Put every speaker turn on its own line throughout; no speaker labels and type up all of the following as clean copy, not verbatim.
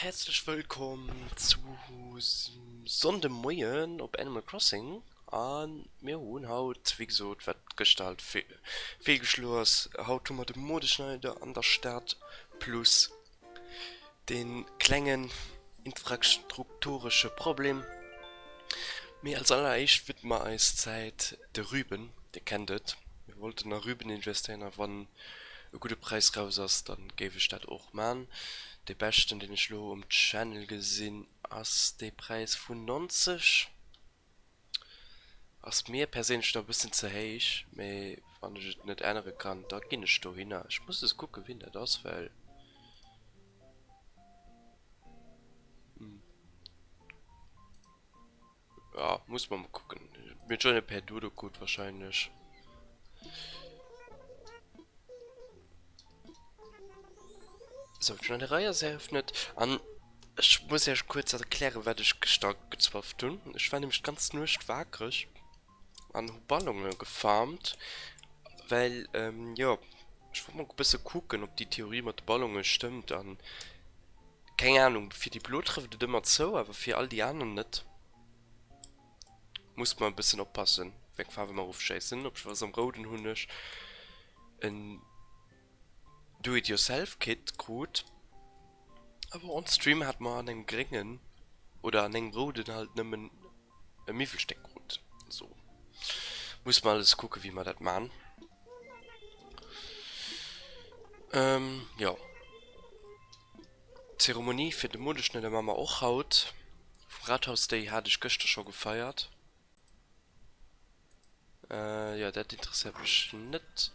herzlich willkommen zu Sondemoien op Animal Crossing an mir hun haut wie gesagt wat gestalt fehlgeschloss haut de Modeschneider an der Stadt plus den klengen infrastrukturische Problem mehr als allerleicht wird man als Zeit der Rüben der kenntet wir wollten nach Rüben investieren wann gute Preis raus ist, dann gebe ich das auch man der besten den ich Channel gesehen als der Preis von 90 als mir persönlich da ein bisschen zu heiß wann ich nicht andere kann da ging ich hin ich muss es gucken wie das weil ja muss man mal gucken mit schon per Dudo gut wahrscheinlich. So, schon eine Reihe sehr öffnet an. Ich muss ja kurz erklären, was ich gestartet gezwafft tun. Ich war nämlich ganz nicht wackrig an Ballungen gefarmt, weil, ja, ich wollte mal ein bisschen gucken, ob die Theorie mit Ballungen stimmt. An, keine Ahnung, für die Blut trifft es immer so, aber für all die anderen nicht. Muss man ein bisschen aufpassen. Wegfahren wir mal auf Scheißen, ob ich was am roten Hund ein Do-it-yourself-Kit gut. Aber on Stream hat man an den geringen oder an den Roden halt nimmen Miffelsteck gut. So. Muss man alles gucken, wie man das machen. Ja. Zeremonie für die Modeschnelle Mama auch haut. Rathaus Day hatte ich gestern schon gefeiert. Ja, das interessiert mich nicht.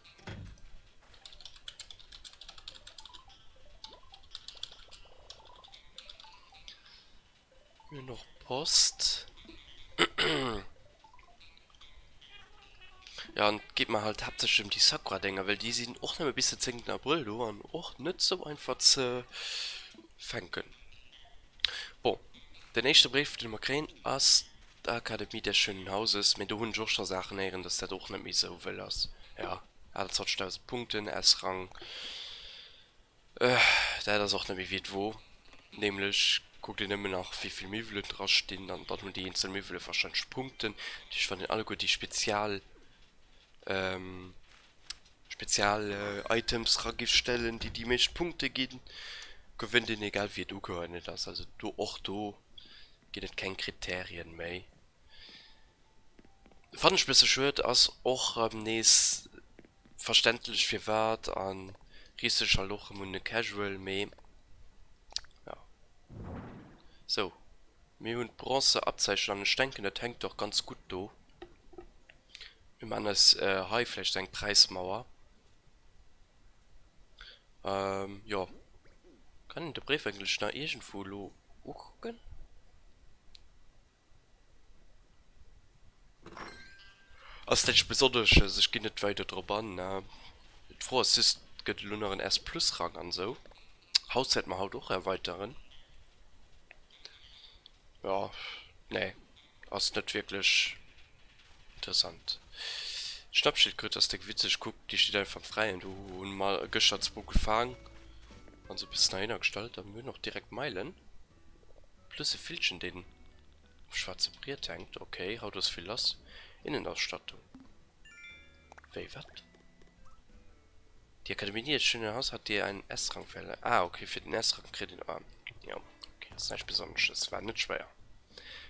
Nur noch Post. Ja, und geht man halt hauptsächlich um die Sakura-Dinger, weil die sind auch noch bis zum 10. April da und auch nicht so einfach zu fangen. Boah, der nächste Brief, den wir kriegen, ist die Akademie des schönen Hauses mit den Joshua Sachen hören, dass das auch nicht mehr so will ist. Ja, er hat 20.000 Punkte, S-Rang. Da ist auch nicht mehr wie wo. Nämlich, guck dir immer nach, wie viel Mühle dran stehen, dann hat die einzelnen Mühle wahrscheinlich Punkten. Die fanden alle gut, die Items stellen, die mich Punkte geben, gewinnt den egal wie du gehört hast. Also du auch du geht es kein Kriterien mehr. Fand ich ein bisschen schön, als auch nächst verständlich für Wert an riesischer Loch und eine Casual mehr. Ja. So. Mir und Bronze Abzeichen, ich denke, das hängt doch ganz gut da. Wir machen das High vielleicht eine Preismauer. Ja. Kann ich den Brief eigentlich nach irgendwo gucken? Also das ist besonders, also ich gehe nicht weiter drauf an. Froh, es ist geht nur einen S Plus Rang an so. Haus hätte man halt auch erweitern. Ja, nee. Das ist nicht wirklich interessant. Schnappschildkröte, das ist witzig, guck, die steht einfach frei und du und mal Geschatzbuch gefangen. Und so bis nach gestaltet, dann wir noch direkt Meilen. Plus ein Filchen den schwarze Brier tankt. Okay, haut das viel los. Innenausstattung. Wait, was? Die Akademie des schönen Haus hat dir einen S-Rang-Fälle. Ah, okay, für den S-Rang kriegt den Arm. Ja, okay, das ist nicht besonders. Das war nicht schwer.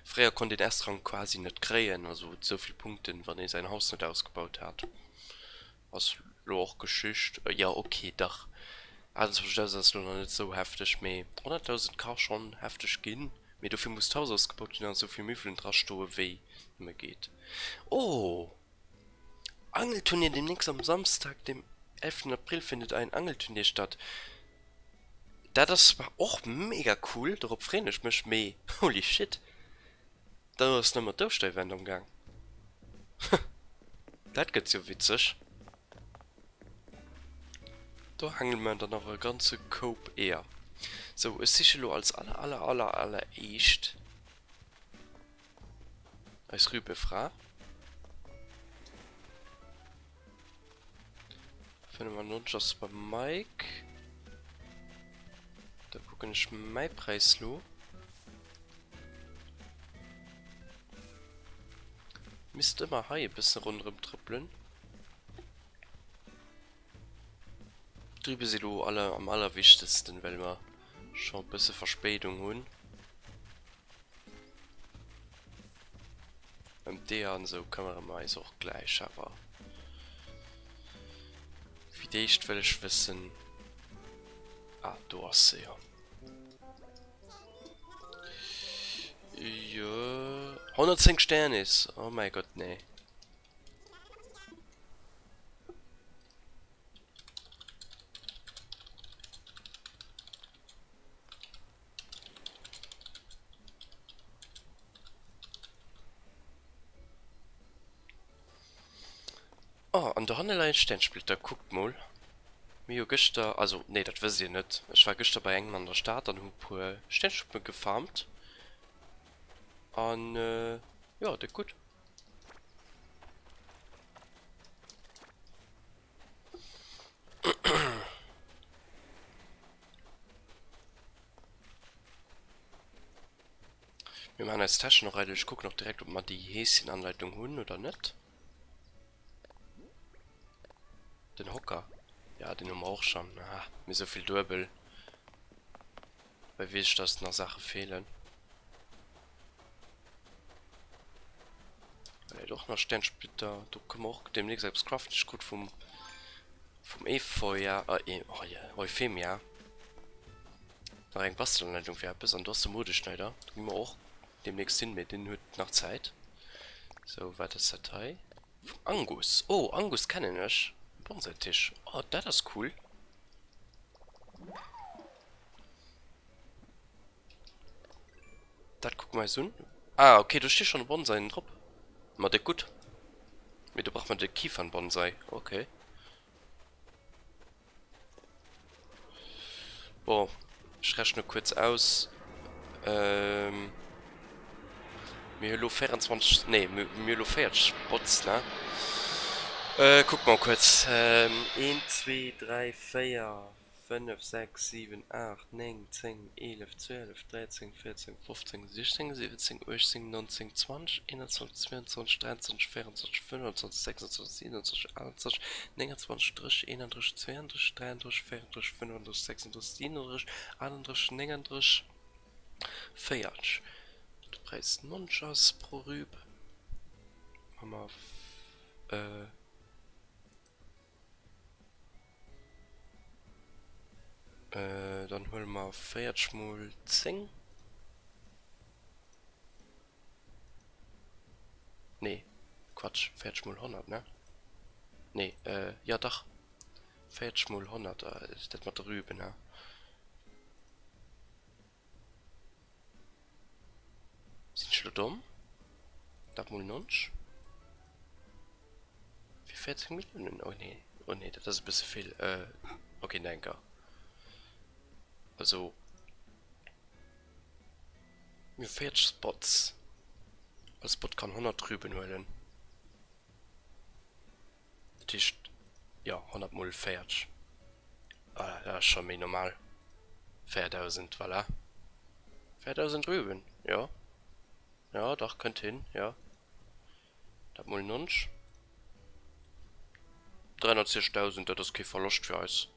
Früher konnte den S-Rang quasi nicht kriegen, also so viele Punkte, wenn er sein Haus nicht ausgebaut hat. Was auch Geschichte. Ja, okay, doch. Also, das ist noch nicht so heftig mehr. 100.000 kann schon heftig gehen. Mir dafür muss 1000 ausgebaut werden, so viel Müffeln dran stehen, wie immer geht. Oh! Angelturnier demnächst am Samstag, dem 11. April, findet ein Angelturnier statt. Das war auch mega cool, darauf freue ich mich mehr. Holy shit. Da ist nochmal Durchsteuerwende am Gang. Das geht ja witzig. Da hangeln wir dann noch eine ganze Cope eher. So, es ist sicher als aller echt. Als Rübe Frau. Finden wir nun just bei Mike. Da gucken ich mein Preis lo. Mist immer hier ein bisschen rundherum trippeln. Drüben sie du alle am allerwichtigsten, weil wir schon ein bisschen Verspätung haben. Der und so kann man mal auch gleich, aber wie die ich will ich wissen. Ah, du hast sie ja. Ja. 110 Sterne ist. Oh mein Gott, nee. Oh, an der Handelein Sternsplitter, guckt mal. Mir gestern, also, nee, das weiß ich nicht. Ich war gestern bei einem an der Stadt und habe Sternschuppen gefarmt. Und, ja, das gut. Wir machen als Tasche noch rein. Ich gucke noch direkt, ob man die Häschenanleitung holen oder nicht. Den Hocker. Ja, den haben wir auch schon. Ah, mir so viel Dürbel. Weil will ich das nach Sache fehlen. Ja, doch noch Sternsplitter. Du kommst auch demnächst selbst craften. Ich gut vom Efeuer. Oh ja, Euphemia. Da rein Bastelanleitung für bis an das Modeschneider. Da gehen wir auch demnächst hin mit den Hütten nach Zeit. So, was ist Datei? Angus. Oh, Angus kenne ich. Bonsai-Tisch. Oh, das ist cool. Das guck mal so. Ah, okay, du stehst schon Bonsai drauf. Mal der gut. Mit du braucht man den Kiefern-Bonsai. Okay. Boah, ich rechne kurz aus. Mir 24. Nee, mir 40 Spots, ne? Guck mal kurz. 1, 2, 3, 4, 5, 6, 7, 8, 9, 10, 11, 12, 13, 14, 15, 16, 17, 18, 19, 20, 21, 22, 23, 24, 25, 26, 27, 28, 29, 30, 31, 32, 33, 34, 35, 36, 37, 38, 39, 40. Der Preis 9 pro Rüb. Haben wir dann holen wir 40 mal 10. Nee, Quatsch, 40 mal 100, ne? Nee, ja doch. 40 mal 100, ist das mal drüben, ne? Sind schon dumm? Das mal 90? Wie 40 Millionen? Oh nee, das ist ein bisschen viel. Okay, danke. Also, mir 40 Spots. Als Spot kann 100 drüben holen. Das ist, ja, 100 mal 40. Ah, das ist schon mehr normal. 4000, voilà. 4000 drüben, ja. Ja, doch, könnte hin, ja. Das mal 90. 310.000, das ist kein Verlust für uns.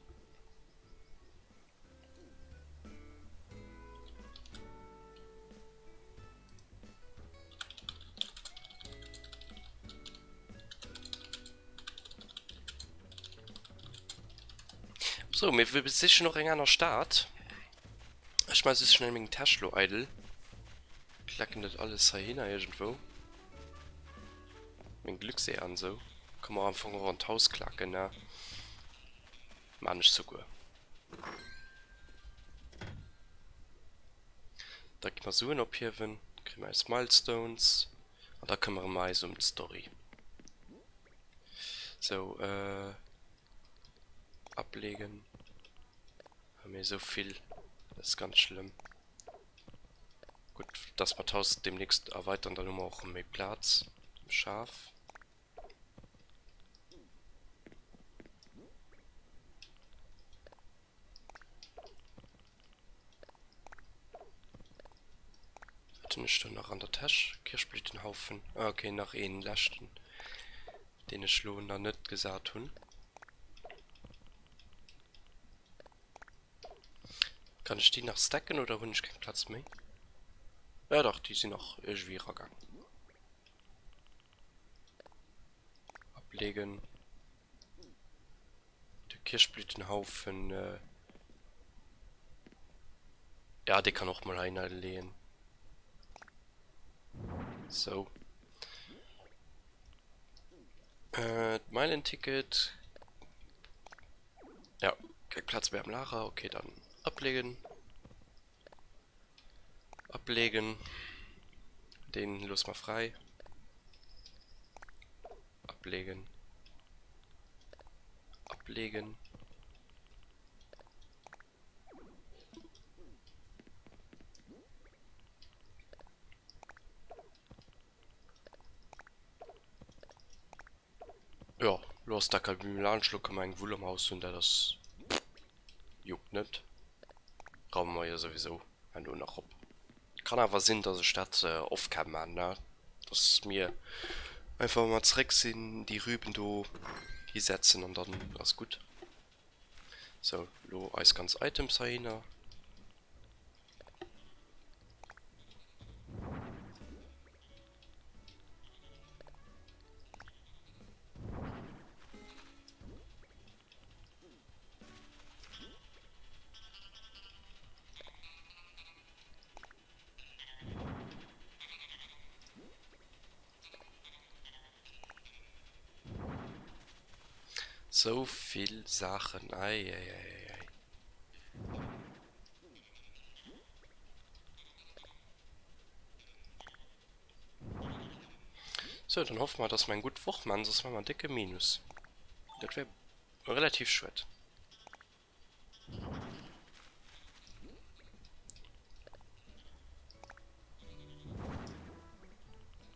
So, wir besitzen noch enger an der Start. Ich weiß, es ist schon ein Taschlo idle. Klacken das alles hier hin irgendwo. Mein Glück sehr an so. Kann man am Anfang auch ein Haus klacken, ne? Mann, nicht so gut. Da gibt man so ein ob hier, wenn kriegen wir jetzt Milestones. Und da kümmern wir uns um die Story. So, ablegen. Haben wir so viel. Das ist ganz schlimm. Gut, dass wir Haus demnächst erweitern, dann haben wir auch mehr Platz. Schaf. Warten ich noch an der Tasche. Kirschblütenhaufen. Ah, okay, nach einen Lasten. Den ich noch nicht gesagt habe. Kann ich die noch stacken oder habe ich keinen Platz mehr? Ja doch, die sind noch irgendwie gegangen. Ablegen. Der Kirschblütenhaufen. Ja, die kann auch mal einlegen. So. Meilenticket. Ja, kein Platz mehr am Lager. Okay, dann ablegen. Ablegen. Den los mal frei. Ablegen. Ablegen. Ja, los, da kann ich mir anschlucken, mein Wohl am Haus und der das juckt nicht. Brauchen wir ja sowieso, wenn du noch ab. Kann aber Sinn, dass ich das oft kann, man, ne? Dass mir einfach mal zurück sind, die Rüben do, die setzen und dann ist gut. So, lo als ganz Items rein. So viel Sachen. Ei. So, dann hoffen wir, dass mein gut Wochmann, sonst machen wir dicke Minus. Das wäre relativ schwer.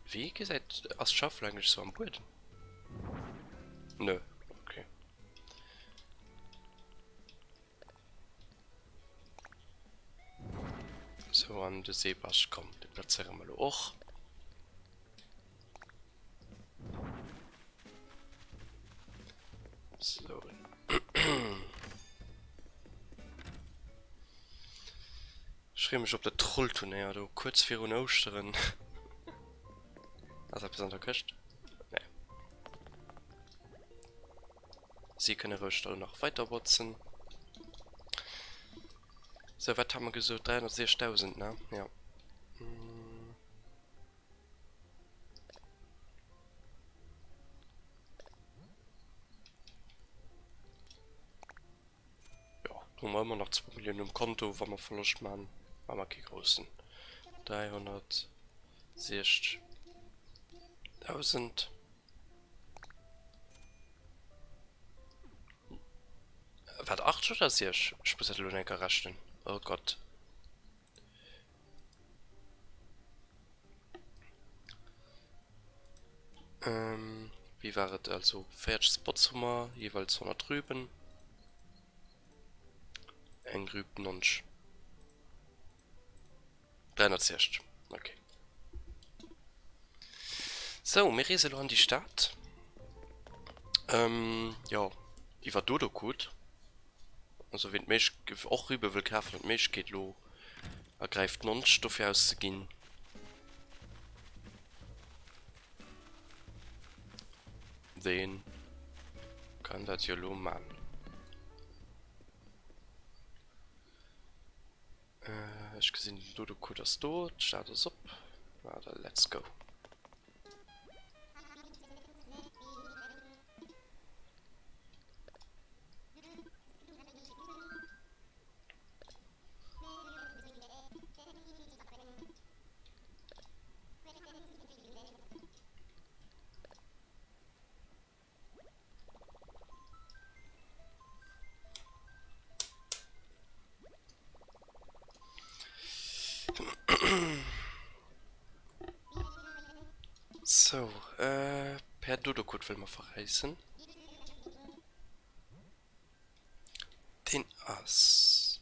Wie gesagt, als Schaffel eigentlich so am Boden? Nö, okay. So, an der Seebarsch kommt. Den platzieren wir auch. So. Schreibe mich auf der Trollturnier, du kurz für und Ostern. Also bis an der Küste? Nee. Sie können ruhig noch weiter wutzen. So, was haben wir gesagt? 360.000, ne? Ja. Ja, nun wollen wir noch 2 Millionen im Konto, wenn wir Verlust machen. Aber keine großen. 360.000. Was, 8 oder 6? Ich muss das nur nicht rechnen. Oh Gott. Wie war es also? 40 Spots haben wir, jeweils 100 drüben. Ein Grüben und 360. Okay. So, wir reisen an die Stadt. Ja, ich war Dodo gut. Also, wenn mich auch rüber will kaufen und mich geht lo, ergreift Non-Stoffe auszugehen. Den kann das ja lo machen. Ich gesehen, Dodo gut ist dort, start es ab. Warte, let's go. So, per Dodo-Code will man verreisen. Den Ass.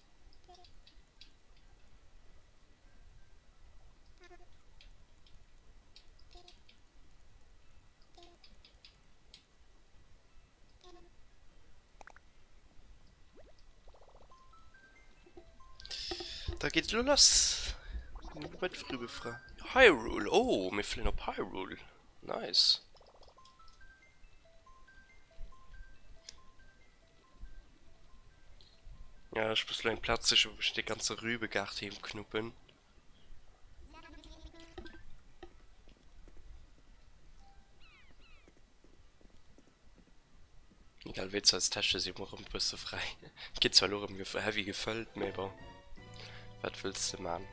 Da geht los. Mit früh befragt. Hyrule. Oh, wir fliegen auf Hyrule. Nice. Ja, ich muss lang Platz, ich muss die ganze Rübegart hier knuppen. Egal, Witz als Tasche, sie immer ein bisschen frei. Geht zwar nur um heavy gefüllt, aber was willst du machen?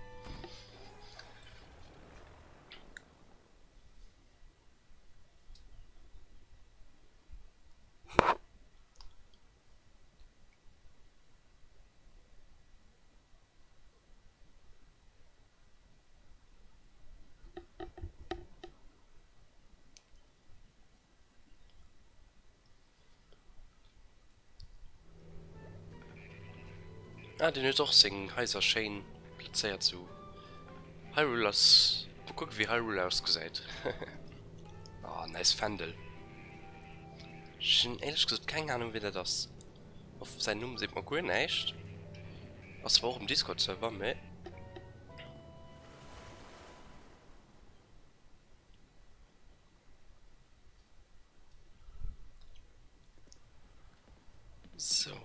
Ah, den ist auch singen. Heißer Shane platziert zu. Hyrule aus. Guck, wie Hyrule ausgesehen. Ah, nice Fandel. Schon ehrlich gesagt keine Ahnung, wie der das. Auf seinen Namen sieht man gut nicht. Was war auch im Discord-Server mit? So.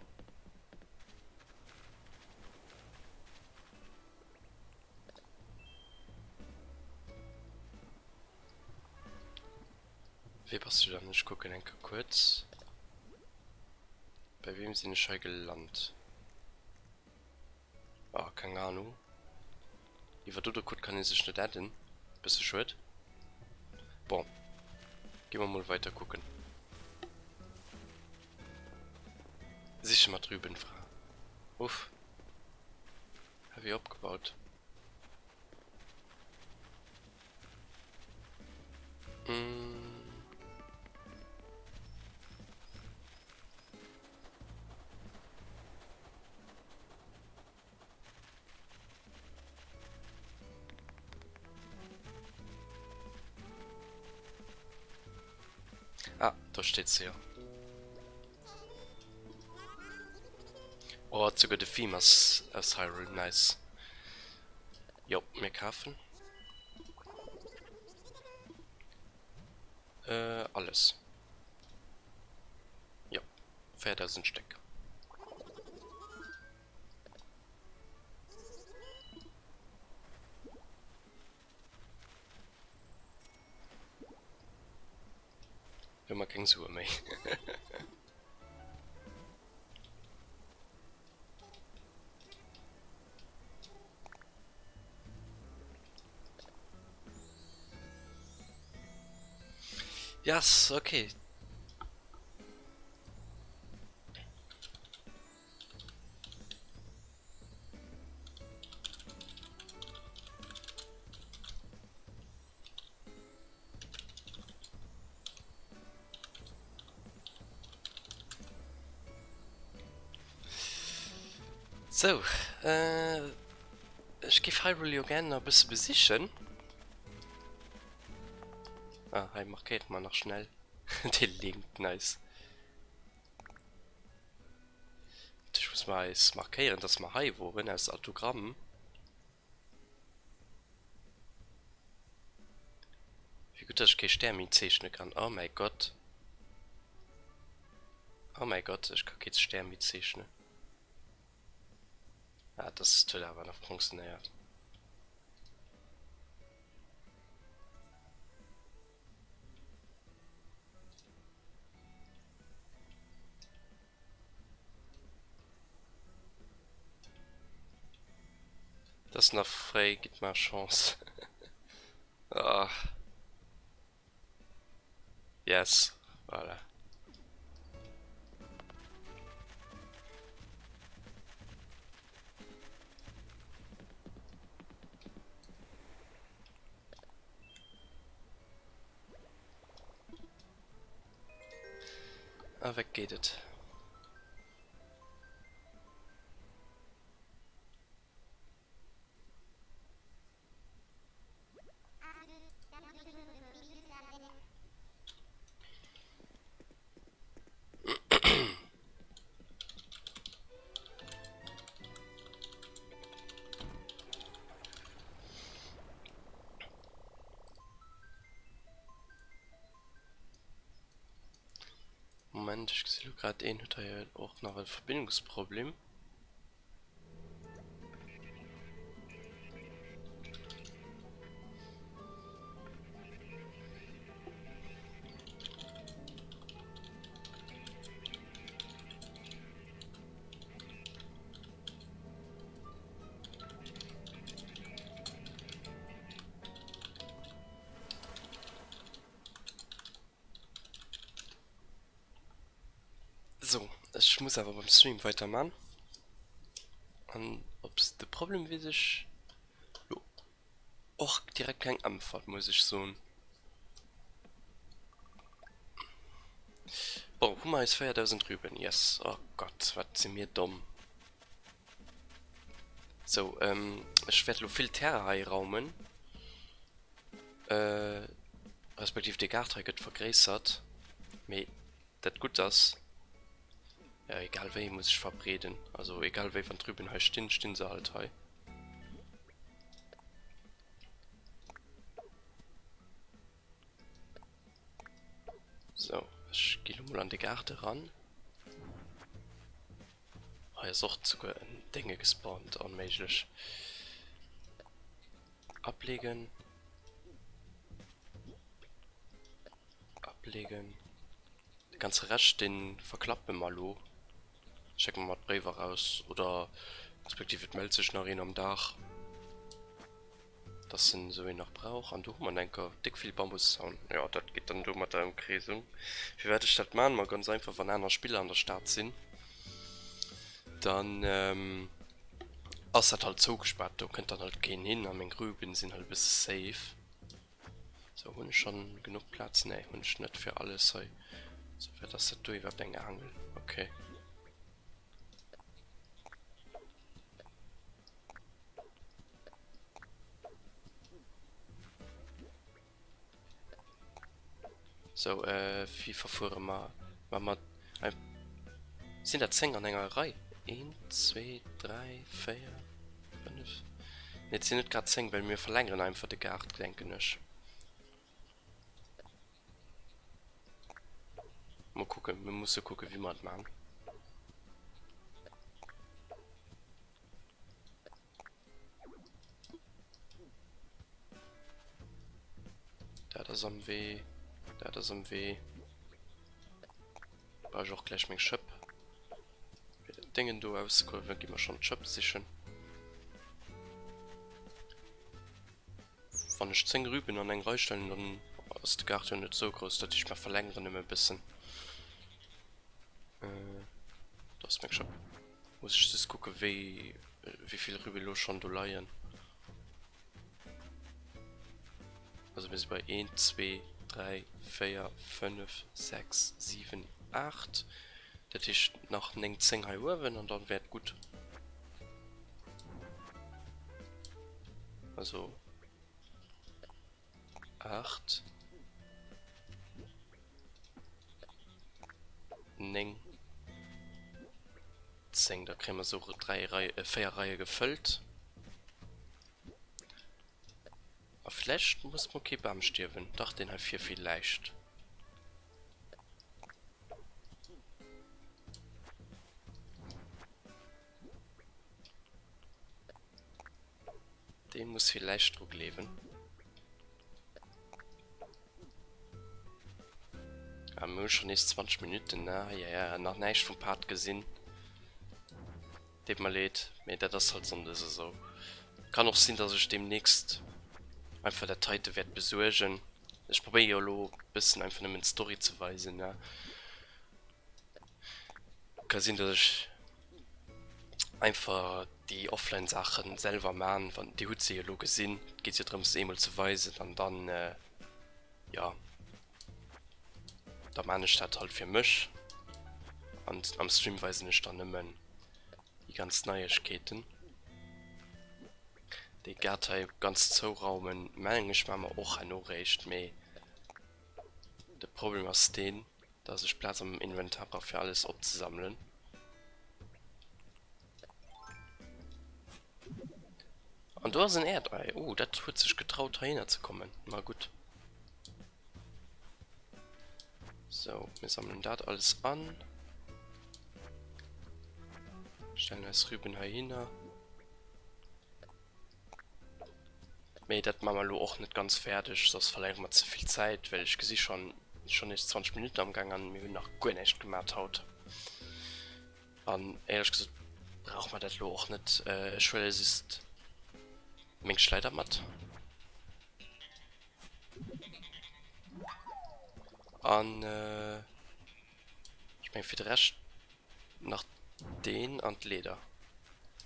Wie passt du dann? Ich gucke denke kurz. Bei wem sind ich gelandet? Ah, keine Ahnung. Wie war du da gut, kann ich sich nicht adden? Bist du schuld? Boah. Gehen wir mal weiter gucken. Sicher mal drüben, Frau. Uff. Habe ich abgebaut. Mm. Ah, da steht sie ja. Oh, sogar der Theme aus Hyrule, nice. Jo, wir kaufen. Alles. Ja, 4000 Stück. Wenn man keine Suche mehr. Yes, okay. So, ich gebe Hyrule gerne ein bisschen besichern. Ah, hey, markiert mal noch schnell. Der Link, nice. Ich muss mal jetzt markieren, dass wir hier waren als Autogramm. Wie gut, dass ich kein Stern zeichnen kann. Oh mein Gott. Oh mein Gott, ich kann jetzt Stern zeichnen. Ah, das ist toll, aber noch funktioniert. Das ist noch frei, gibt mal Chance. Ah. Yes, voilà. Ah, weg geht es. Moment, ich sehe gerade einen, hat ja auch noch ein Verbindungsproblem. So, ich muss aber beim Stream weitermachen. Und ob es das Problem wird, ich auch direkt kein Antwort, muss ich so. Oh, Hummer ist 4000 Rüben, yes. Oh Gott, was sind mir dumm. So, ich werde noch viel Terra raumen. Respektive die Karte wird vergrößert. Aber das gut das. Ja, egal wie muss ich verbreden. Also egal wie von drüben halt stehen sie halt halt. So, ich gehe mal an die Karte ran. Oh, er ist auch sogar Dinge gespawnt, unmöglich. Ablegen. Ablegen. Der ganze Rest, den verklappen wir mal. Checken wir mal Briefe raus. Oder respektive meldet sich noch einen am Dach. Das sind so wie noch braucht. Und du man denke, dick viel Bambus. Und ja, das geht dann du mit der Umkreisung. Wie werde ich das machen? Mal ganz einfach, wenn einer Spieler an der Start sind. Dann, ist das halt zugesperrt. Du könnt dann halt gehen hin. An den Grüben sind halt ein bisschen safe. So, habe ich schon genug Platz? Ne, habe ich nicht für alles. So, wird das da durch, den Angel. Okay. So, wie verfuhren wir? Sind das 10 an einer Reihe? 1, 2, 3, 4, 5. Jetzt sind nicht gerade 10, weil wir verlängern einfach die Karte, denke ich. Mal gucken, wir müssen gucken, wie wir das machen. Da ist am Weh. Da ist am Weh. Baue ich auch gleich mein Schöp. Dingen du auskurve, gehen wir schon Schöp sichern. Wenn ich 10 Rüben an einen Reustellen, dann ist die Karte nicht so groß, dass ich mal verlängern immer ein bisschen. Das ist mein Schöp. Muss ich das gucken, wie viel Rüben los schon du leihen. Also bis bei 1, 2, 3, 4, 5, 6, 7, 8. Das ist nach 10 Uhr und dann wird gut. Also 8, 9, 10. Da kriegen wir so 4 Reihe gefüllt. Vielleicht muss man okay beim Stirben. Doch, den halt viel leicht. Den muss vielleicht Druck leben. Aber schon ist 20 Minuten, na ja, noch nicht vom Part gesehen. Den mal lädt, mir das halt so. Kann auch sein, dass ich demnächst einfach der Teite wird besorgen. Ich probiere ja ein bisschen einfach eine Story zu weisen, ja. Kann sein, dass ich einfach die Offline-Sachen selber machen, von die Hut ja gesehen, geht ja darum, es einmal zu weisen und dann, ja, da meine ich das halt für mich. Und am Stream weisen ich dann immer die ganz Neuigkeiten. Die Gärtei ganz zuraumen, meine ich mal auch ein recht mehr. Das Problem ist den, dass ich Platz am Inventar habe für alles abzusammeln. Und da ist ein Erdei. Oh, das hat sich getraut, dahin zu kommen. Mal gut. So, wir sammeln das alles an. Stellen das Rüben hin. Nee, das machen wir auch nicht ganz fertig. Das verlängert mal zu viel Zeit, weil ich gesehen schon ist 20 Minuten am Gang an mir noch gar nicht gemacht hat. Und ehrlich gesagt braucht man das auch nicht. Ich will, es ist Menge Schleider matt. Und ich meine für den Rest nach den und Leder.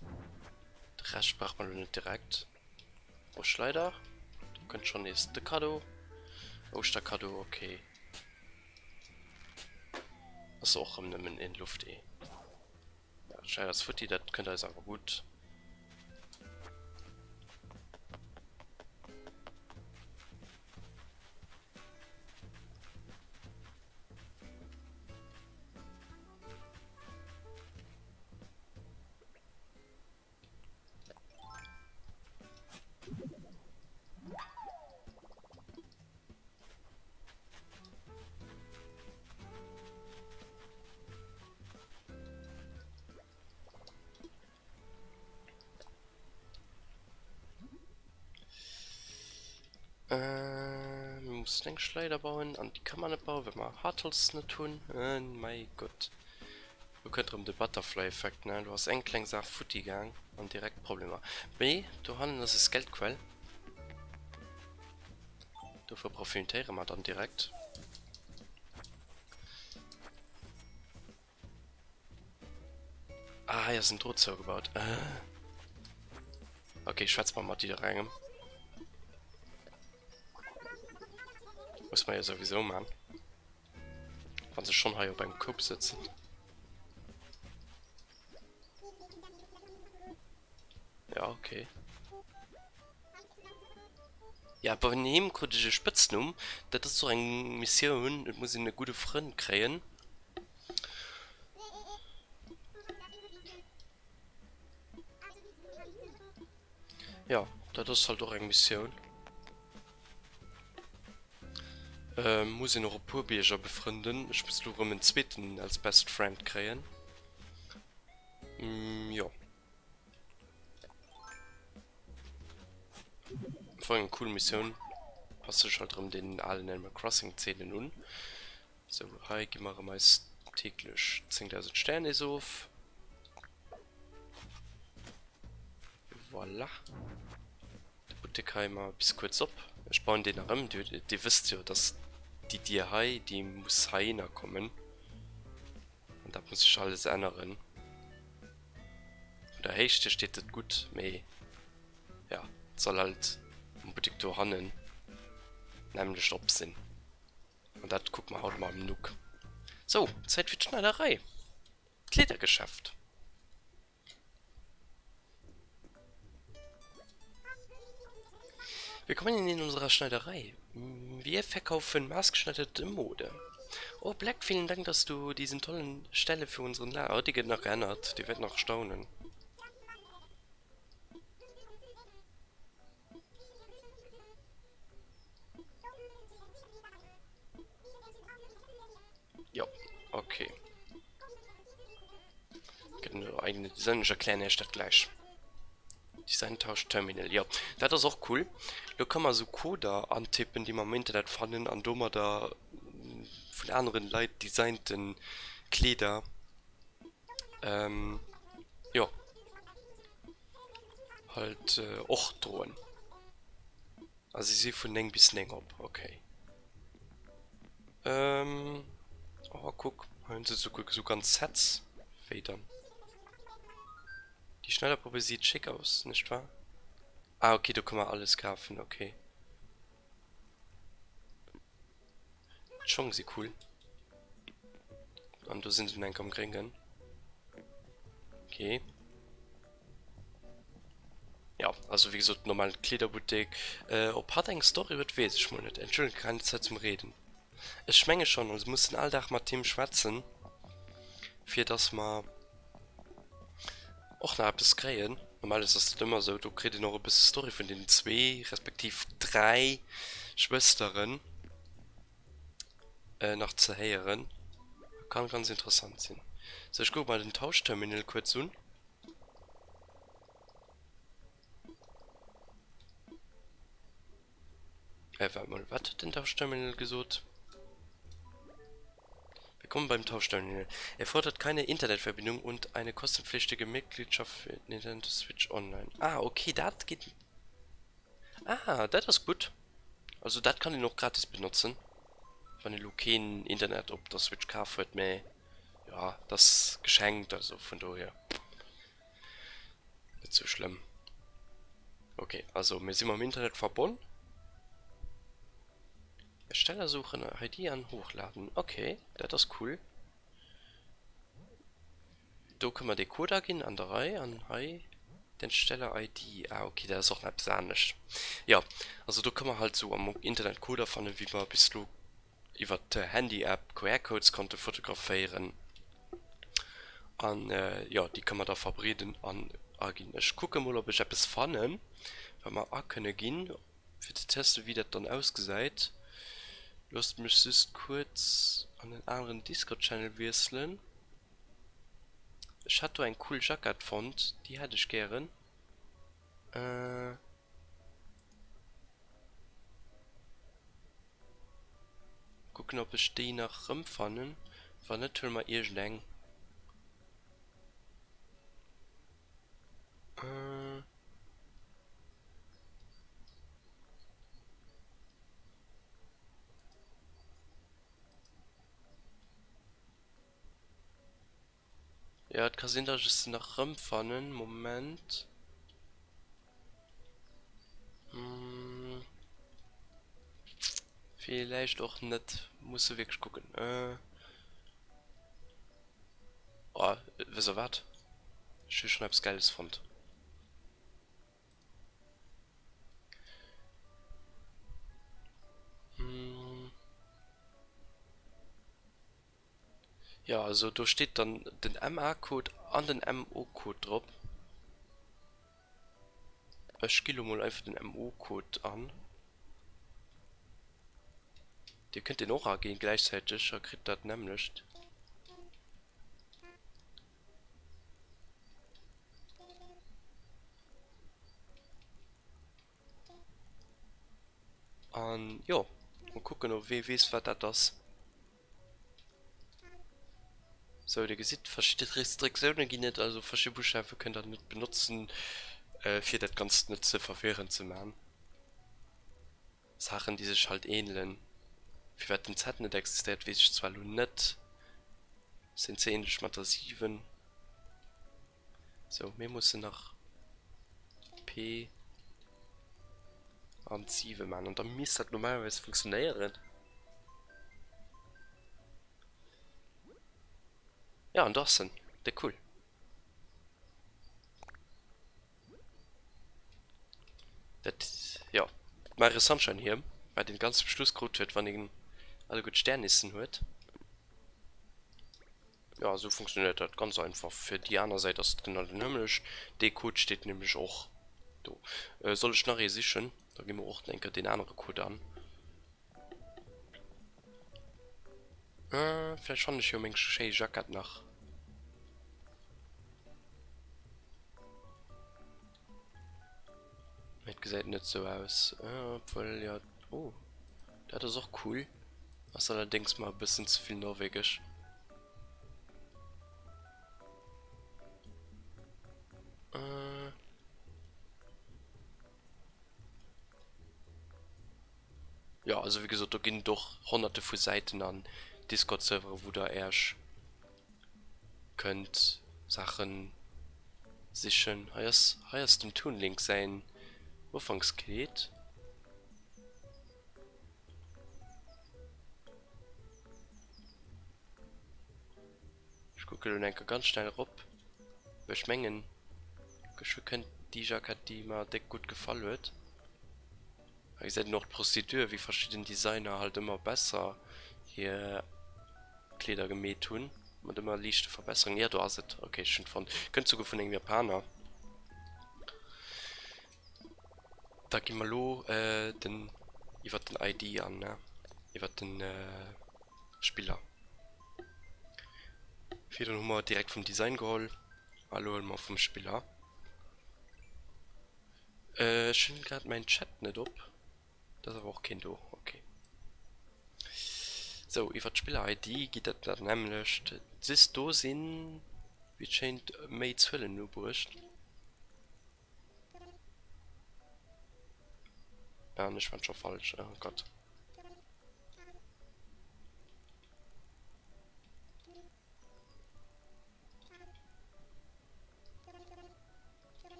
Den Rest braucht man nicht direkt. Oh, Schleider. Du könnt schon nächste Kado. Oh, Kado, okay. Das ist auch in Luft eh. Ja, Schleider das Futti, das könnte also aber gut. Wir müssen den Schleider bauen, und die kann man nicht bauen, wenn man Hartholz nicht tun. Mein Gott. Du könntest um den Butterfly-Effekt, ne? Du hast einen kleinen Sache Futti gegangen und direkt Probleme. B, du hast das ist Geldquell. Du profitieren wir dann direkt. Ah, hier sind Drohzeuge gebaut. Okay, ich schwätze mal die da rein. Muss man ja sowieso machen. Wenn sie schon hier beim Kopf sitzen. Ja, okay. Ja, aber nehmen konnte ich Spitzen um. Das ist so eine Mission. Das muss ich eine gute Freundin kriegen. Ja, das ist halt auch eine Mission. Muss ich noch ein Purbierger befreunden. Ich muss nur einen zweiten als Best Friend kriegen. Ja. Vor allem eine coole Mission. Passt sich halt um den allen Animal Crossing Szenen nun. So, hi, gehen wir meist täglich 10.000 Sterne so auf. Voilà. Der Buttikheimer bis kurz ab. Ich baue den herum, die wisst ja, dass die Hai, die muss Haina kommen. Und da muss ich alles ändern. Der Hechte steht das gut, meh. Ja, soll halt ein Boutique handeln. Nämlich Opsinn. Und das gucken wir halt mal im Nuck. So, Zeit für die Schneiderei. Ledergeschäft. Willkommen in unserer Schneiderei. Wir verkaufen maßgeschneiderte Mode. Oh, Black, vielen Dank, dass du diesen tollen Stelle für unseren Laden. Oh, die geht noch erinnert. Die wird noch staunen. Ja, okay. Genau, eigene Design. Ich erkläre Stadt gleich. Design-Tausch Terminal, ja. Das ist auch cool. Da kann man so Coder antippen, die man im Internet fanden, an dummer da von anderen Leuten designten Kleider. Ja. Halt auch drohen. Also ich sehe von Neng bis Neng ab, okay. Oh, guck, haben sie so ganz Sets. Federn. Die Schneiderpuppe sieht schick aus, nicht wahr? Ah, okay, da kann man alles kaufen, okay. Schon sie cool. Und du sind in einem Gringen. Okay. Ja, also wie gesagt, normal Kleiderboutique. Ob hat eine Story wird weiß ich mal nicht. Entschuldigung, keine Zeit zum Reden. Es schmenge schon und wir mussten alltag mit dem schwatzen. Für das mal auch noch etwas kriegen. Normal ist das immer so, du kriegst noch ein bisschen Story von den 2, respektive 3 Schwestern. nach zu heieren. Kann ganz interessant sein. So, ich guck mal den Tauschterminal kurz an. Warte mal, was hat den Tauschterminal gesucht? Willkommen beim Tauschterminal. Er fordert keine Internetverbindung und eine kostenpflichtige Mitgliedschaft für Nintendo Switch Online. Ah, okay, das geht. Ah, das ist gut. Also, das kann ich noch gratis benutzen. Wenn ich kein Internet auf der Switch kaufen wird, mehr. Ja, das geschenkt, also von daher. Nicht so schlimm. Okay, also wir sind im Internet verbunden. Erstellersuche eine ID an hochladen. Okay, das ist cool. Da können wir den Code gehen an der Reihe, an Hi. Den Steller-ID. Ah, okay, das ist auch nicht besonders. Ja, also da kann man halt so am Internet Code finden, wie man bis du über die Handy-App QR-Codes konnte fotografieren. Und ja, die kann man da verbreden an agin. Ich gucke mal, ob ich etwas fanden, wenn wir auch können gehen, für zu testen, wie das dann ausgesehen. Lasst mich sonst kurz an den anderen Discord-Channel wechseln. Ich hatte einen coolen Jacket gefunden, die hätte ich gern. Gucken, ob ich die nach rumfannen. War nicht mal irgendein. Ja, es kann sein, dass ich es nach rumfannen. Moment. Vielleicht auch nicht. Muss du wirklich gucken. Oh, wieso was? Ich schon etwas Geiles fand. Ja, also da steht dann den MA-Code an den MO-Code drauf. Ich spiele mal einfach den MO-Code an. Ihr könnt den auch angehen gleichzeitig, er kriegt das nämlich. Und ja, und gucken, ob wie es was das. So, ihr seht, verschiedene Restriktionen gehen nicht, also verschiedene Buchstaben könnt ihr nicht benutzen, für das Ganze nicht zu verwirren zu machen. Sachen, die sich halt ähneln. Wie weit den Z nicht existiert, weiß ich zwar nur nicht. Sind sie ähnlich mit der 7. So, wir müssen nach P und 7 machen. Und dann müsste das normalerweise funktionieren. Ja, und das sind der cool. Das, ja, Mario Sunshine hier, weil den ganzen Schluss gut wird, wann ihn alle gut Sternnissen hört. Ja, so funktioniert das ganz einfach. Für die andere Seite ist genau nämlich. Der Code steht nämlich auch. So. Soll ich nachher sichern? Da gehen wir auch denke den anderen Code an. Vielleicht fand ich hier mein Jacket nach. Hat gesagt nicht so aus. Obwohl ja. Oh, das ist auch cool. Was allerdings mal ein bisschen zu viel norwegisch. Ja, also wie gesagt, da gehen doch hunderte von Seiten an Discord-Server, wo da erst könnt Sachen sichern. Hier ist dem Toon-Link sein Anfangsgerät. Ich gucke dann einfach ganz schnell rup. Welche Mengen? Ich könnt die Jacke, die mir dick gut gefallen wird. Ich seid noch Prozedur, wie verschiedene Designer halt immer besser hier Kleider gemäht tun. Und immer leichte Verbesserungen. Ja, du hast es. Okay, schon von. Könnt du von den Japaner. Da gehen wir lo, ich wird den ID an, ne? Ich wird den, Spieler. Wieder Nummer direkt vom Design geholt. Hallo mal vom Spieler. Schön gerade mein Chat nicht ob. Das ist aber auch kein Do. Okay. So, ich wird Spieler-ID geht das dann nämlich. Siehst du sind wie scheint Mates Hüllen nur burst. Ja, nicht fand schon falsch. Oh Gott.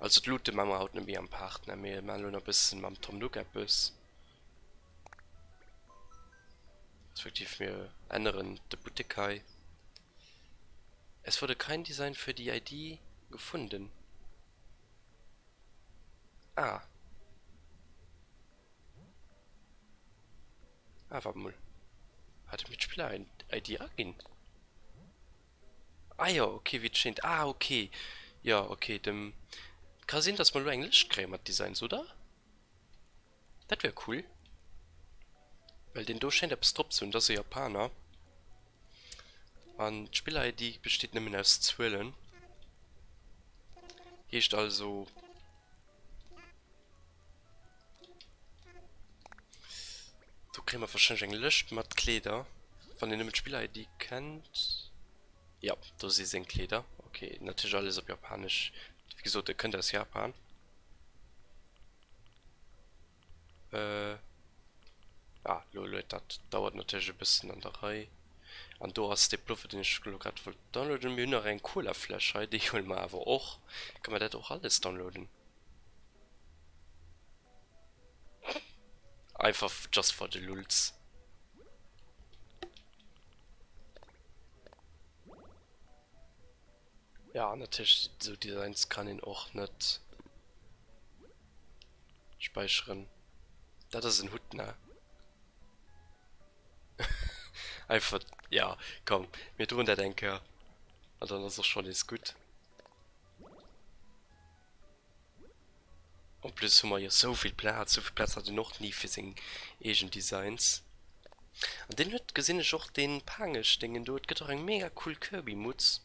Also, die Lute Mama haut nicht mehr am Partner. Mir mal nur ein bisschen am Tom Nook App ist. Respektiv mir anderen der Boutique. Es wurde kein Design für die ID gefunden. Ah. Warte mal. Hatte Mitspieler ein ID angehen? Ah ja, okay, wie scheint. Ah, okay. Ja, okay, dem. Kann sehen, dass man nur Englisch hat Designs, oder? Das wäre cool. Weil den durchscheint der Strop zu und das ist Japaner. Und Spieler-ID besteht nämlich aus Zwillen. Hier ist also. Du kriegst wir wahrscheinlich Englisch mit Kleider. Wenn ihr mit Spieler-ID kennt. Ja, du siehst ein Kleider. Okay, natürlich alles auf Japanisch. Wie gesagt, ihr könnt das Japan. Leute, das dauert natürlich ein bisschen an der Reihe. Und du hast die Bluff, den ich gelockt wollte downloaden. Mir noch ein cooler Flash, die ich hol mal aber auch. Kann man das auch alles downloaden? Einfach just for the lulz. Ja, natürlich, so Designs kann ich auch nicht speichern. Das ist ein Hut, ne? Einfach, ja, komm, mir tun der Denker. Und dann ist es schon ist gut. Und plus haben wir ja so viel Platz hatte noch nie für seine Asian Designs. Und den wird gesehen ich auch den Pangisch, den dort gibt auch ein mega cool Kirby-Mutz.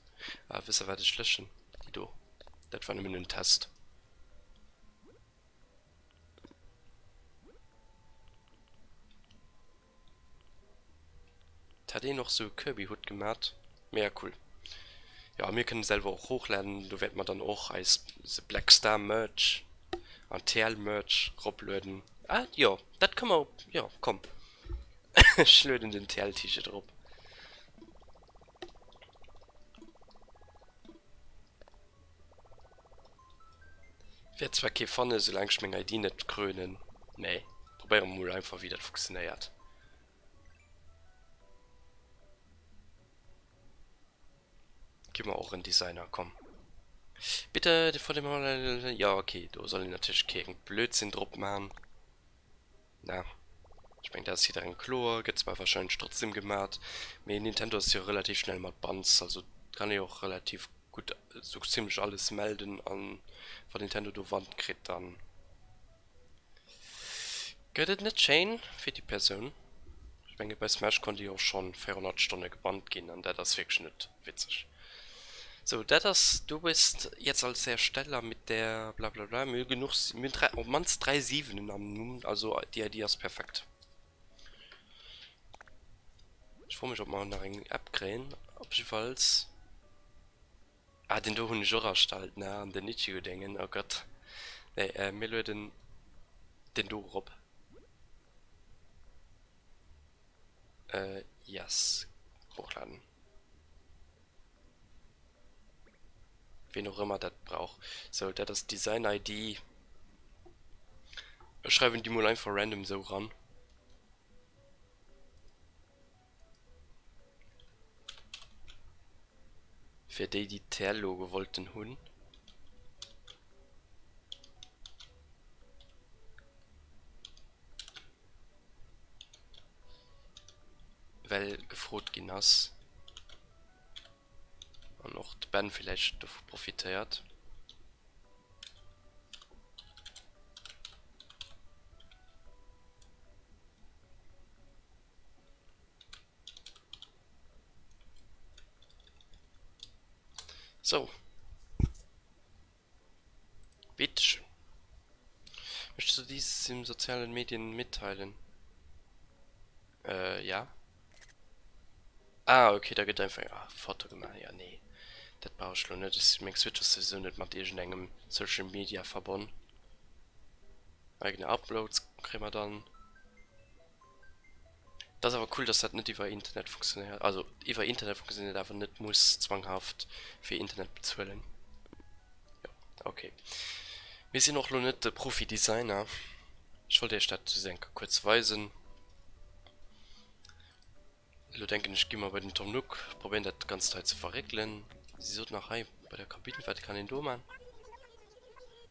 Wisst ihr, was ich löschen? Die do. Das war nämlich ein Test. Hat er noch so Kirby-Hut gemacht? Mega cool. Ja, wir können selber auch hochladen. Da wird man dann auch als Black Star Merch und TL Merch roblöden. Ah, ja, das können wir. Ja, komm. Schlöden den TL-T-Shirt drauf. Wird zwar keine Pfanne, solange ich meine ID nicht krönen. Nee, probieren wir mal einfach, wie das funktioniert. Gehen wir auch in Designer, komm. Bitte vor dem Mal. Ja, okay, du sollst natürlich keinen Blödsinn drauf machen. Na, ich meine, da ist hier ein Chlor, geht zwar wahrscheinlich trotzdem gemacht. Mir Nintendo ist ja relativ schnell mit Bands, also kann ich auch relativ gut so ziemlich alles melden an von Nintendo du Wand kriegt dann. Geht es nicht Chain für die Person? Ich denke, bei Smash konnte ich auch schon 400 Stunden gebannt gehen, und das ist wirklich nicht witzig. So, du bist jetzt als Hersteller mit der bla bla bla, mir genug, mit drei, oh, mans 3.7 am Nun, also die Idee ist perfekt. Ich freue mich, ob man nach einer App kriegen, ob ich falls. Ah, den du hun Jorastalt, ne, an den Nichigo denken, oh Gott. Nee, mir den du Rob. Yes. Hochladen. Wen auch immer das braucht. So, das Design-ID. Schreiben die mal einfach random so ran. Für die TL-Logo wollten hun. Weil gefroht Ginas. Und auch die Band vielleicht davon profitiert. So, bitteschön. Möchtest du dies in sozialen Medien mitteilen? Ja. Ah, okay, da geht einfach... Ah, Foto gemacht, ja, nee. Das brauche ich schon nicht. Das ist mein Switcher-Saison nicht mit irgendeinem Social Media verbunden. Eigene Uploads kriegen wir dann. Das ist aber cool, dass das nicht über Internet funktioniert. Also, über Internet funktioniert, aber nicht muss zwanghaft für Internet bezahlen. Ja, okay. Wir sind noch nicht der Profi-Designer. Ich wollte erst dazu sagen, kurz weisen. Ich denke, ich gehe mal bei den Tom Nook, probieren das ganze Teil zu verregeln. Sie sucht nach Heim bei der Kabine, was kann ich denn machen?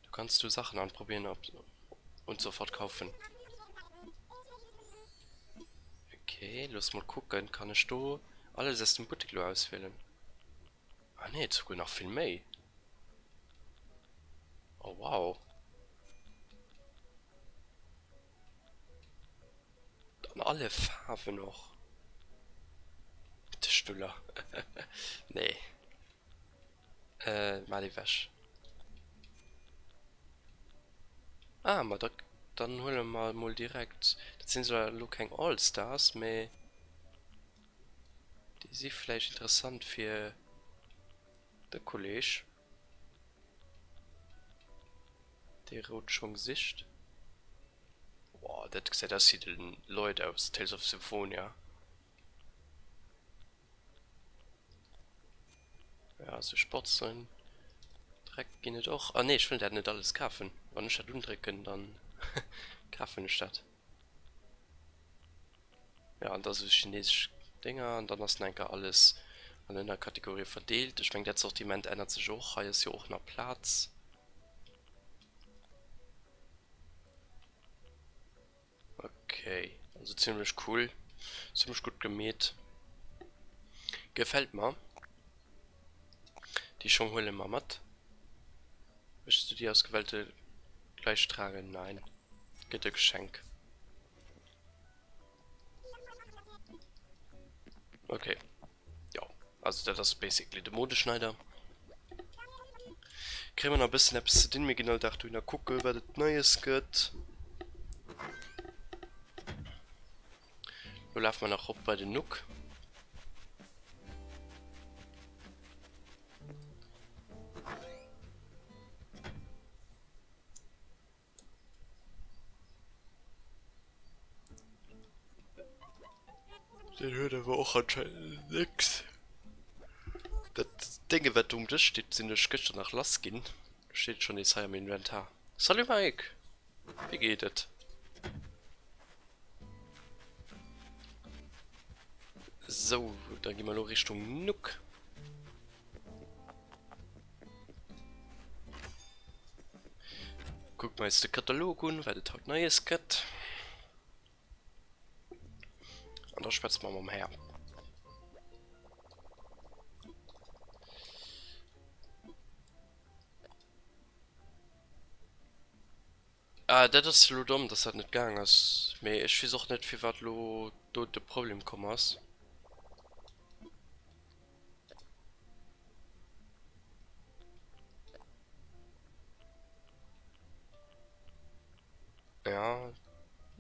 Du kannst du Sachen anprobieren und sofort kaufen. Okay, los mal gucken, kann ich da alles aus dem Boutique auswählen? Ah ne, sogar noch viel mehr. Oh wow. Dann alle Farben noch. Der Stuller. Nee. Mal die Wäsche. Ah, mal da, dann holen wir mal direkt. Das sind so Looking All-Stars, aber die sind vielleicht interessant für den Kollege. Der rot schon Gesicht. Boah, das sieht aus wie den Leute aus Tales of Symphonia. Ja, so Sportseln. Dreck geht nicht auch. Ah ne, ich will der nicht alles kaufen. Wenn ich das umdrücken, dann kaufen ich das. Ja, und das ist chinesisch Dinger und dann hast du eigentlich alles an einer Kategorie verteilt. Ich meine, das Sortiment ändert sich auch. Hier ist ja auch noch Platz. Okay, also ziemlich cool. Ziemlich gut gemäht. Gefällt mir. Die schon holen wir mit. Möchtest du die ausgewählte gleich tragen? Nein. Geht ein Geschenk. Okay. Ja. Also das ist basically der Modeschneider. Kriegen wir noch ein bisschen etwas zu tun. Mir genau dachte ich, na gucke, was das Neues geht. Nun laufen wir noch hoch bei den Nook. Den hört aber auch anscheinend nix. Das Ding, was um das steht, sind ich gestern nach Last gehen. Steht schon jetzt hier im Inventar. Salut Mike! Wie geht es? So, dann gehen wir nur Richtung Nook. Guck mal jetzt den Katalog an, weil das halt Neues gibt. Und da schwätzt man mal umher. Ah, das ist so dumm, dass das nicht gegangen ist. Aber ich weiß auch nicht, für was du dort das Problem kommst. Ja,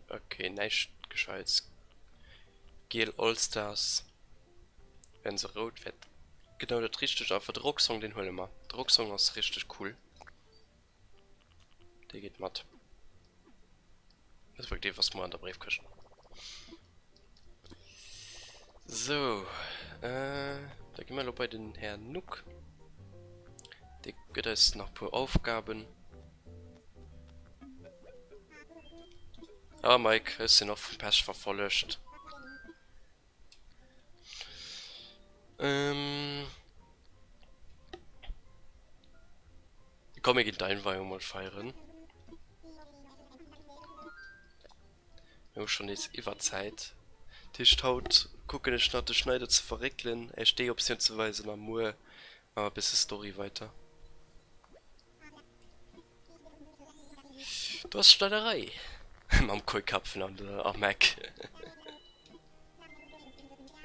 okay, nicht gescheit. Gel All-Stars, wenn sie rot wird. Genau, das richtig, aber der Rocksong, den holen wir. Der Rocksong ist richtig cool. Der geht matt. Das ist wirklich was mal an der Briefkiste. So, da gehen wir noch bei den Herrn Nook. Der gibt es noch ein paar Aufgaben. Ah, Mike, ist ja noch vom Patch verfolgt. Komm, ich gehen dein Weihung mal feiern. Wir haben schon jetzt über Zeit. Tisch haut, gucken ich nach der Schneider zu verregeln. Er steht optionsweise am Mur. Aber bis die Story weiter. Du hast Schneiderei. Am Kohlkapfen an der Mac.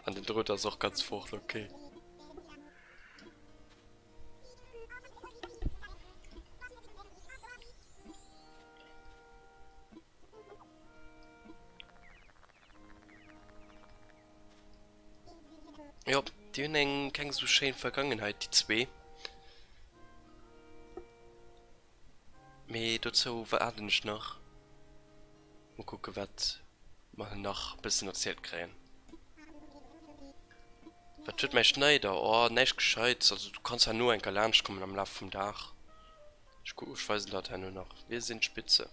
An den Drütter ist auch ganz furcht, okay. Ja, die haben keine so schöne Vergangenheit, die zwei. Aber dazu warten ich noch. Und gucken, was wir noch ein bisschen erzählt kriegen. Was tut mein Schneider? Oh, nicht gescheit. Also, du kannst ja nur ein Galansch kommen am Laufe vom Dach. Ich gucke, ich weiß nicht, nur noch. Wir sind spitze.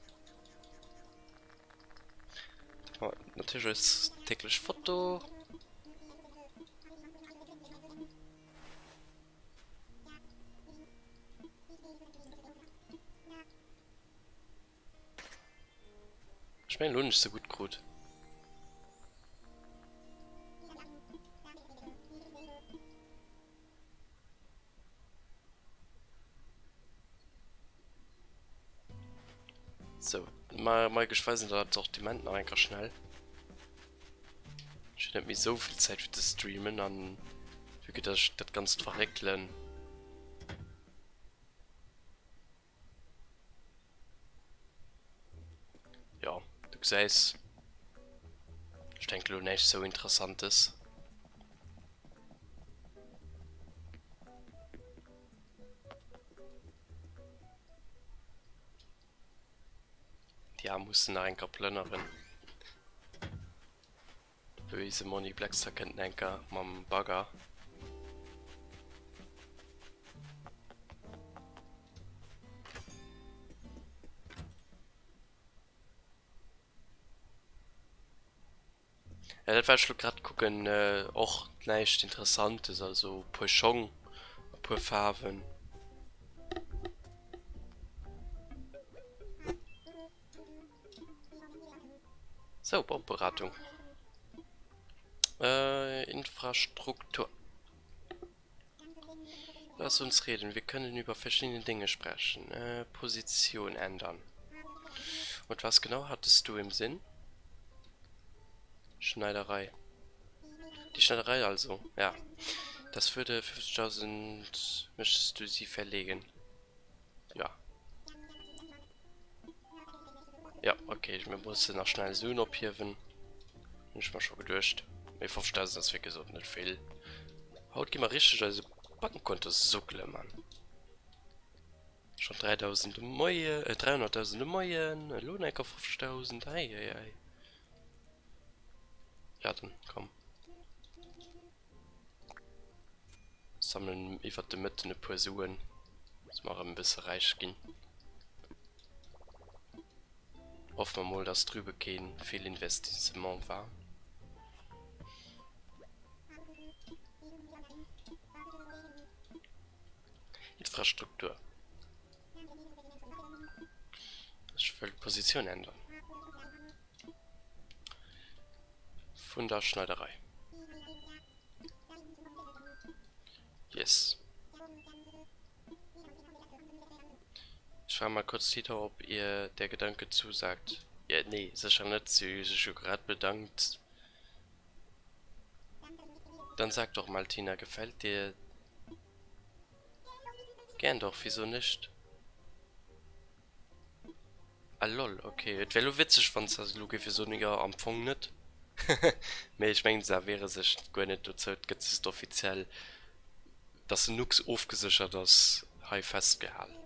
Oh, natürlich ist täglich Foto. Ich meine, Lohn ist so gut. So, mal geschweißen, da hat Sortiment noch einfach schnell. Ich habe nicht so viel Zeit für das Streamen, dann würde das ganz verreckeln. Ja, du siehst, ich denke, du nicht so interessant ist. Ja, mussten ein Plönnerin. Böse Money Blackster kennt Nenker, Mam Bagger. Ja, das war schon gerade gucken, auch leicht interessantes, also Pochon, paar Farben. So, Bauberatung. Infrastruktur. Lass uns reden, wir können über verschiedene Dinge sprechen. Position ändern. Und was genau hattest du im Sinn? Schneiderei. Die Schneiderei also, ja. Das würde 50.000, möchtest du sie verlegen? Ja. Ja, okay, ich musste noch schnell so nopieren. Ich mal schon gedurcht. Mir 50.000, das wäre gesund, nicht viel. Haut geh mal richtig, also Bankenkonto suckle, Mann. Schon 3.000 Moje, 300.000 Mojen, Lohnecker 50.000, ei. Ja, dann, komm. Sammeln über die Mitte eine Person. Das machen ein bisschen reich gehen. Hoffen wir mal, dass drüber kein Fehlinvestissement war. Infrastruktur. Ich will die Position ändern. Von der Schneiderei. Yes. Ich frage mal kurz Tita, ob ihr der Gedanke zusagt. Ja, nee, sicher nicht. Sie ist schon gerade bedankt. Dann sag doch mal, Tina, gefällt dir? Gern doch, wieso nicht? Ah lol, okay. Es wäre witzig, wenn das Luke für so einen Empfang nicht. Aber ich meine, da wäre sich gar nicht dazu, gibt es offiziell, dass Nux aufgesichert ist, high festgehalten.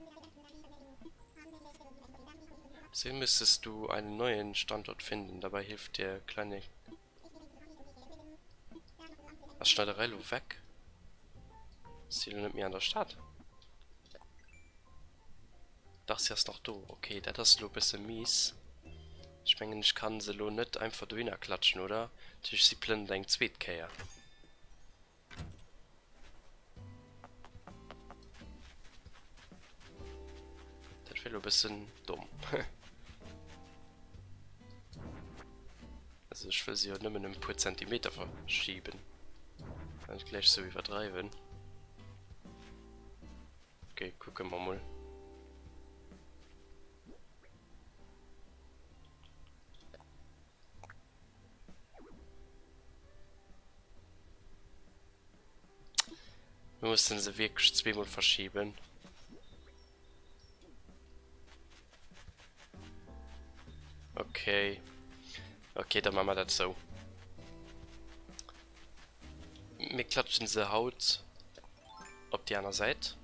So müsstest du einen neuen Standort finden. Dabei hilft dir kleine. Was Schneiderei weg? Ist die nicht mehr an der Stadt? Das ist jetzt noch du. Okay, das ist ein bisschen mies. Ich meine, ich kann sie nicht einfach drüber klatschen, oder? Ich sie blind dein Zweitkehr. Das wäre ein bisschen dumm. Also ich will sie ja nicht mit einem paar Zentimeter verschieben. Kann ich gleich so übertreiben. Okay, gucken wir mal. Wir mussten sie wirklich zweimal verschieben. Okay. Okay, dann machen wir das so. mir klatschen sie Haut auf die andere Seite.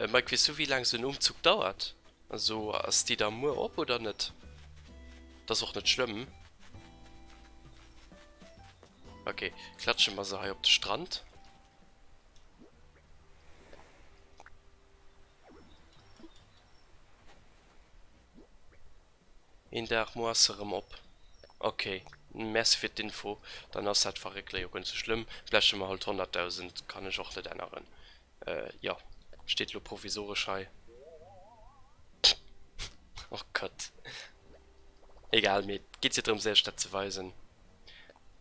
Mike, weißt du, wie lange so ein Umzug dauert? Also, ist die da nur ab oder nicht? Das ist auch nicht schlimm. Okay, klatschen wir so hier auf den Strand. In der Moasserem ab. Okay, merci für die Info. Dann ist halt verrückt, ganz so schlimm. Vielleicht mal halt 100.000, kann ich auch nicht ändern. Ja, steht nur provisorisch hier. Oh Gott. Egal, mir geht's hier darum, sehr Stadt zu weisen.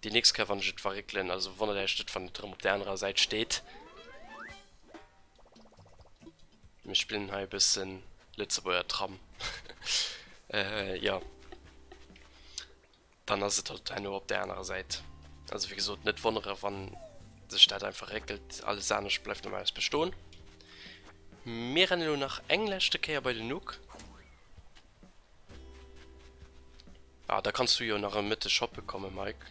Die nächste kann man nicht verrückt, also wenn der Stadt von drum auf der anderen Seite steht. Wir spielen hier ein bisschen Litzeburger Tram. Ja. Dann ist es halt nur auf der anderen Seite. Also wie gesagt, nicht wundern, wann die Stadt einfach regelt, alles andere bleibt normalerweise bestehen. Wir rennen nur nach Englisch, der bei den Nook. Ah, da kannst du ja nach der Mitte shoppen kommen, Mike.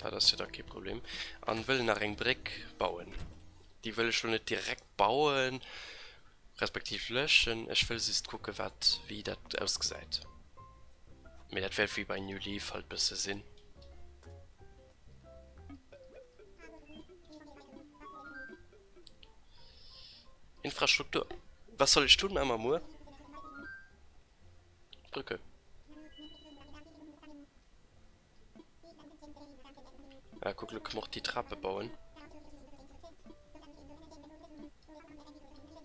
Ja, das ist ja da kein Problem. Und will nach einem Brick bauen. Die will ich schon nicht direkt bauen, respektive löschen. Ich will sie gucken, wie das ausgesehen. Mir das wäre wie bei New Leaf halt ein bisschen Sinn. Infrastruktur. Was soll ich tun, Amamur? Brücke. Ja, guck, Glück noch die Trappe bauen.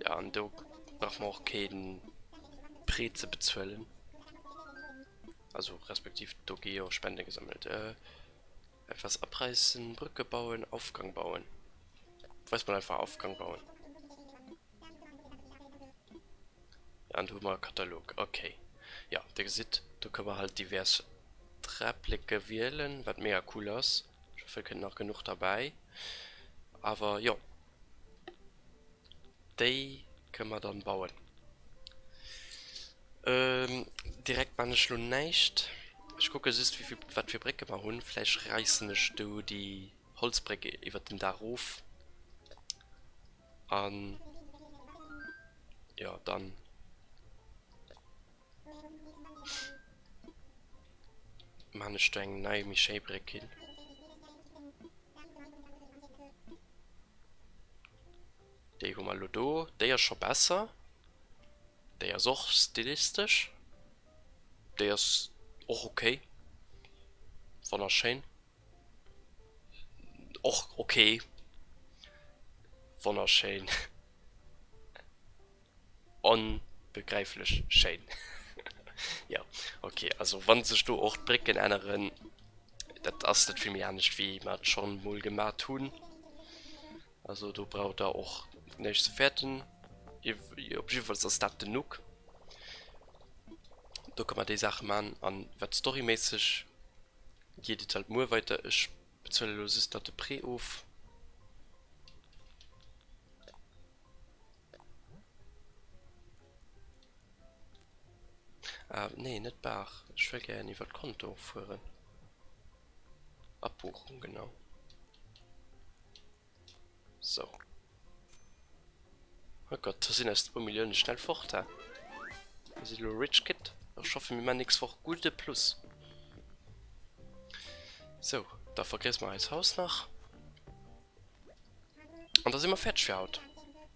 Ja, und da braucht man auch keinen Preze bezahlen. Also, respektive Dogeo Spende gesammelt. Etwas abreißen, Brücke bauen, Aufgang bauen. Weiß man einfach Aufgang bauen. Ja, und mal Katalog. Okay. Ja, der sieht, da können wir halt divers Trepplike wählen, was mega cool ist. Ich hoffe, wir können noch genug dabei. Aber ja. Die können wir dann bauen. Direkt meine ich schon nicht. Ich gucke, es ist wie viel was für Brücke wir haben. Vielleicht reißen du die Holzbrücke über den Darauf. An. Ja, dann. Meine streng neue Michelle-Brücke. Der haben wir Ludo. Der ist schon besser. Der ist auch stilistisch. Der ist auch okay. Von der schön. Auch okay. Von der schön. Unbegreiflich schön. Ja, okay. Also, wenn sich du auch Brücken ändern, das ist für mich ja nicht wie man schon mal gemacht tun. Also, du brauchst da auch nächste Fährten. Auf jeden Fall ist das genug. Da kann man die Sachen machen. Und was storymäßig geht halt nur weiter. Ich bezahle los das Prä auf. Nee, nicht bar. Ich will gerne über Konto führen. Abbuchung, genau. So. Oh Gott, das sind erst 2 Millionen schnell fort. Das ist ein Rich Kid. Ich schaffe mir mal nichts vor gute Plus. So, da vergessen wir das Haus nach. Und da sind wir fertig für heute.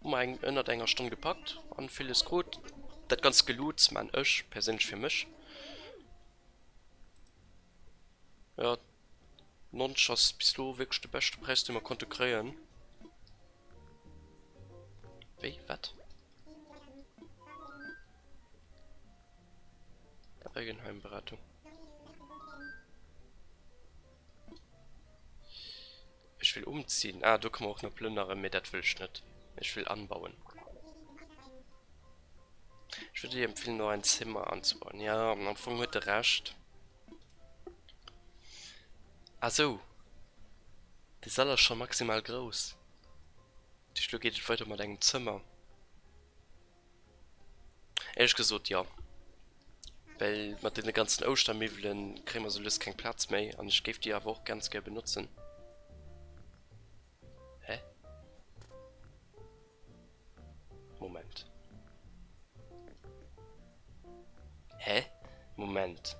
In einer Stunde gepackt und vieles gut. Das ganz gelut, man ich persönlich für mich. Ja, Nonchas bist du wirklich der beste Preis, den man konnte kreieren. Wie, was? Eigenheimberatung. Ich will umziehen. Ah, du kannst auch eine plündere mit das will ich nicht. Ich will anbauen. Ich würde dir empfehlen, nur ein Zimmer anzubauen. Ja, am Anfang heute recht. Also, die Saal ist schon maximal groß. Die Stück geht weiter mit deinem Zimmer. Ehrlich gesagt, ja. Weil mit den ganzen Ostermöbeln kriegen wir so Lust keinen Platz mehr. Und ich gebe die aber auch ganz gerne benutzen. Hä? Moment. Hä? Moment.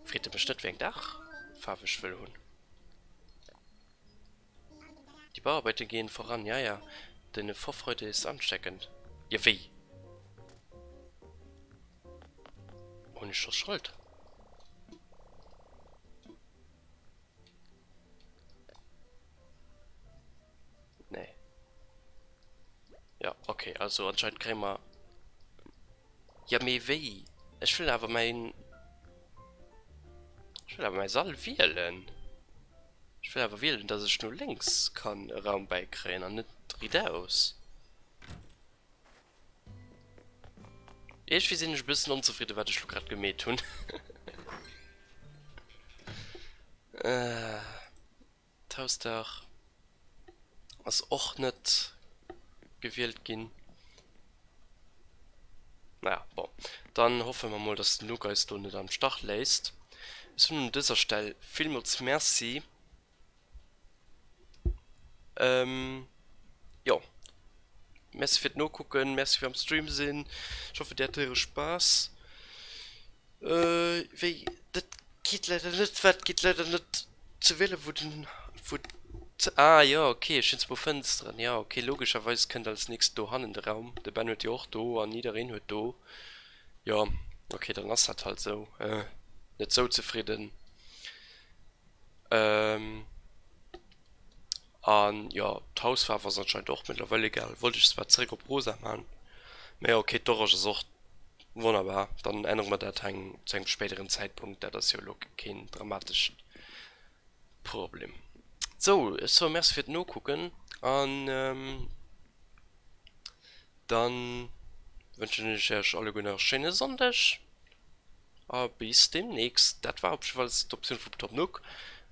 Friede bestimmt wegen Dach? Farbisch will hun. Die Bauarbeiten gehen voran, ja, ja. Deine Vorfreude ist ansteckend. Ja, wie? Und ich schuld. Nee. Ja, okay, also anscheinend kriegen wir... Ja, mir wie? Ich will aber mein... Ich will aber mein Saal wählen. Ich will aber wählen, dass ich nur links kann Raum beikriegen und nicht geradeaus. Ich bin ein bisschen unzufrieden, was ich gerade gemäht tun. Tausdach. Was auch nicht gewählt gehen. Naja, boah. Dann hoffen wir mal, dass Luca ist nicht am Stach lässt. Ist an dieser Stelle vielmals merci. Ja. Merci für no gucken, merci für am Stream sehen. Ich hoffe, der hatte Spaß. Wie, das geht leider nicht, was geht leider nicht zu wählen, ah, ja, okay, ich bin Fenster drin. Ja, okay, logischerweise könnt als nächstes da in den Raum. Der Ben wird ja auch da, und niederin wird da. Ja, okay, dann ist das halt so. Nicht so zufrieden. Und ja, die Hausfarbe war anscheinend auch mittlerweile egal. Wollte ich zwar zurück auf rosa machen. Aber ja, okay, doch ist es auch wunderbar. Dann ändern wir das zu einem späteren Zeitpunkt, da das ja kein dramatisches Problem. So, so merci für no gucken. Und dann wünsche ich euch alle eine schöne Sonntag. Bis demnächst. Das war jedenfalls die Option von Top Nook.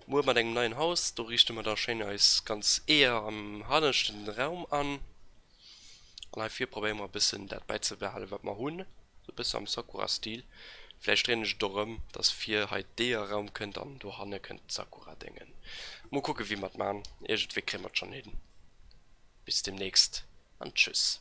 Nur mit einem neuen Haus, da richten wir da schön als ganz eher am hartesten Raum an. Und dafür probieren wir ein bisschen das beizubehalten, was wir haben. So ein bisschen am Sakura-Stil. Vielleicht drehe ich darum, dass wir halt der Raum könnt und du Hanne könnt Sakura denken. Mal gucken, wie wir das machen. Irgendwie kriegen wir das schon hin. Bis demnächst und tschüss.